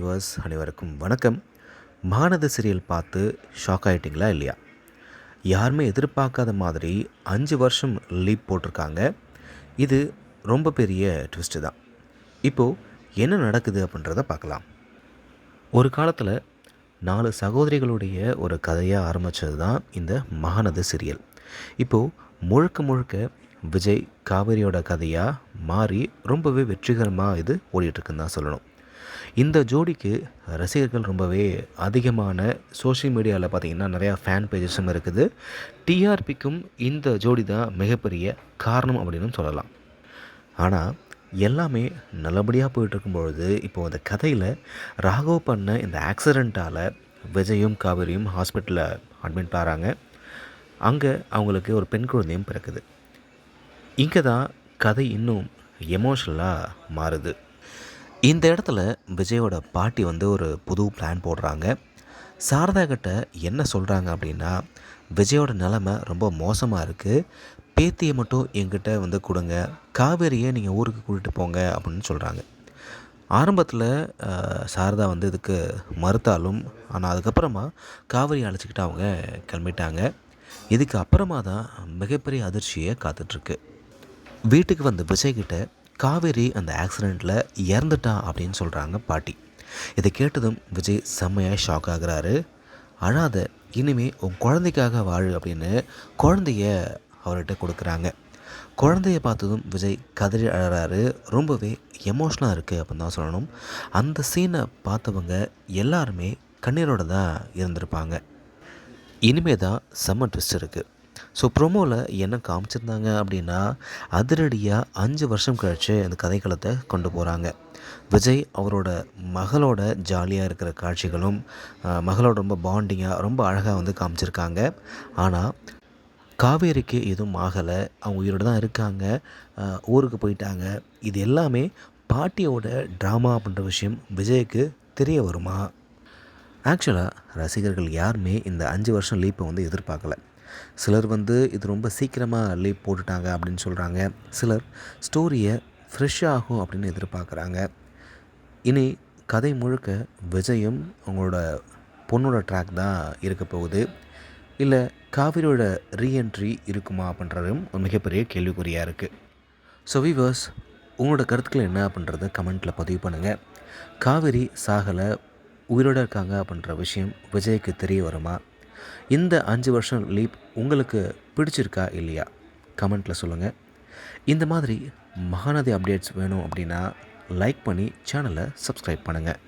Viewers அனைவருக்கும் வணக்கம். Mahanadi serial பார்த்து ஷாக் ஆகிட்டிங்களா இல்லையா? யாருமே எதிர்பார்க்காத மாதிரி 5 வருஷம் லீப் போட்டிருக்காங்க. இது ரொம்ப பெரிய ட்விஸ்ட்டு தான். இப்போது என்ன நடக்குது அப்படின்றத பார்க்கலாம். ஒரு காலத்தில் 4 சகோதரிகளுடைய ஒரு கதையாக ஆரம்பித்தது தான் இந்த மகாநதி சீரியல். இப்போது முழுக்க முழுக்க விஜய் காவேரியோட கதையாக மாறி ரொம்பவே வெற்றிகரமாக இது ஓடிட்டுருக்குன்னு தான் சொல்லணும். இந்த ஜோடிக்கு ரசிகர்கள் ரொம்பவே அதிகமான சோஷியல் மீடியாவில் பார்த்திங்கன்னா நிறையா ஃபேன் பேஜஸும் இருக்குது. டிஆர்பிக்கும் இந்த ஜோடி தான் மிகப்பெரிய காரணம் அப்படின்னு சொல்லலாம். ஆனால் எல்லாமே நல்லபடியாக போயிட்டுருக்கும்பொழுது இப்போது அந்த கதையில் ராகவ் பண்ண இந்த ஆக்சிடெண்ட்டால் விஜயும் காவேரியும் ஹாஸ்பிட்டலில் அட்மிட் ஆகிறாங்க. அங்கே அவங்களுக்கு ஒரு பெண் குழந்தையும் பிறக்குது. இங்கே தான் கதை இன்னும் எமோஷ்னலாக மாறுது. இந்த இடத்துல விஜயோட பாட்டி ஒரு புது பிளான் போடுறாங்க. சாரதா கிட்ட என்ன சொல்கிறாங்க அப்படின்னா, விஜயோட நிலமை ரொம்ப மோசமாக இருக்குது, பேத்தியை மட்டும் என்கிட்ட கொடுங்க, காவேரியை நீங்கள் ஊருக்கு கூட்டிகிட்டு போங்க அப்படின்னு சொல்கிறாங்க. ஆரம்பத்தில் சாரதா இதுக்கு மறுத்தாலும், ஆனால் அதுக்கப்புறமா காவேரி அழைச்சிக்கிட்டு அவங்க கிளம்பிட்டாங்க. இதுக்கு அப்புறமா தான் மிகப்பெரிய அதிர்ச்சியை காத்துட்ருக்கு. வீட்டுக்கு விஜய்கிட்ட காவேரி அந்த ஆக்சிடெண்ட்டில் இறந்துட்டா அப்படின்னு சொல்கிறாங்க பாட்டி. இதை கேட்டதும் விஜய் செம்மையாக ஷாக் ஆகுறாரு. அழாத, இனிமே உன் குழந்தைக்காக வாழு அப்படின்னு குழந்தைய அவர்கிட்ட கொடுக்குறாங்க. குழந்தைய பார்த்ததும் விஜய் கதறி அழறாரு. ரொம்பவே எமோஷ்னலாக இருக்குது அப்படின்னு தான் சொல்லணும். அந்த சீனை பார்த்தவங்க எல்லாருமே கண்ணீரோடு தான் இருந்திருப்பாங்க. இனிமே தான் செம்ம ட்விஸ்ட் இருக்குது. ஸோ ப்ரோமோவில் என்ன காமிச்சிருந்தாங்க அப்படின்னா, அதிரடியாக 5 வருஷம் கழித்து அந்த கதைக்களத்தை கொண்டு போகிறாங்க. விஜய் அவரோட மகளோட ஜாலியாக இருக்கிற காட்சிகளும், மகளோட ரொம்ப பாண்டிங்காக ரொம்ப அழகாக காமிச்சிருக்காங்க. ஆனால் காவேரிக்கு எதுவும் ஆகலை, அவங்க உயிரோடு தான் இருக்காங்க, ஊருக்கு போயிட்டாங்க. இது எல்லாமே பாட்டியோட ட்ராமா அப்படின்ற விஷயம் விஜய்க்கு தெரிய வருமா? ஆக்சுவலாக ரசிகர்கள் யாருமே இந்த 5 வருஷம் லீப்பை எதிர்பார்க்கலை. சிலர் இது ரொம்ப சீக்கிரமாக லீப் போட்டுட்டாங்க அப்படின்னு சொல்கிறாங்க. சிலர் ஸ்டோரியை ஃப்ரெஷ்ஷாக ஆகும் அப்படின்னு எதிர்பார்க்குறாங்க. இனி கதை முழுக்க விஜயும் அவங்களோட பொண்ணோட ட்ராக் தான் இருக்க போகுது, இல்லை காவிரியோட ரீஎன்ட்ரி இருக்குமா அப்படின்றதும் ஒரு மிகப்பெரிய கேள்விக்குறியாக இருக்குது. ஸோ வியூவர்ஸ், உங்களோட கருத்துக்கள் என்ன அப்படின்றத கமெண்ட்டில் பதிவு பண்ணுங்கள். காவிரி சாகலை, உயிரோடு இருக்காங்க அப்படின்ற விஷயம் விஜய்க்கு தெரிய வருமா? இந்த 5 வருஷம் லீப் உங்களுக்கு பிடிச்சிருக்கா இல்லையா? கமெண்ட்டில் சொல்லுங்கள். இந்த மாதிரி மகாநதி அப்டேட்ஸ் வேணும் அப்படின்னா லைக் பண்ணி சேனலை சப்ஸ்கிரைப் பண்ணுங்கள்.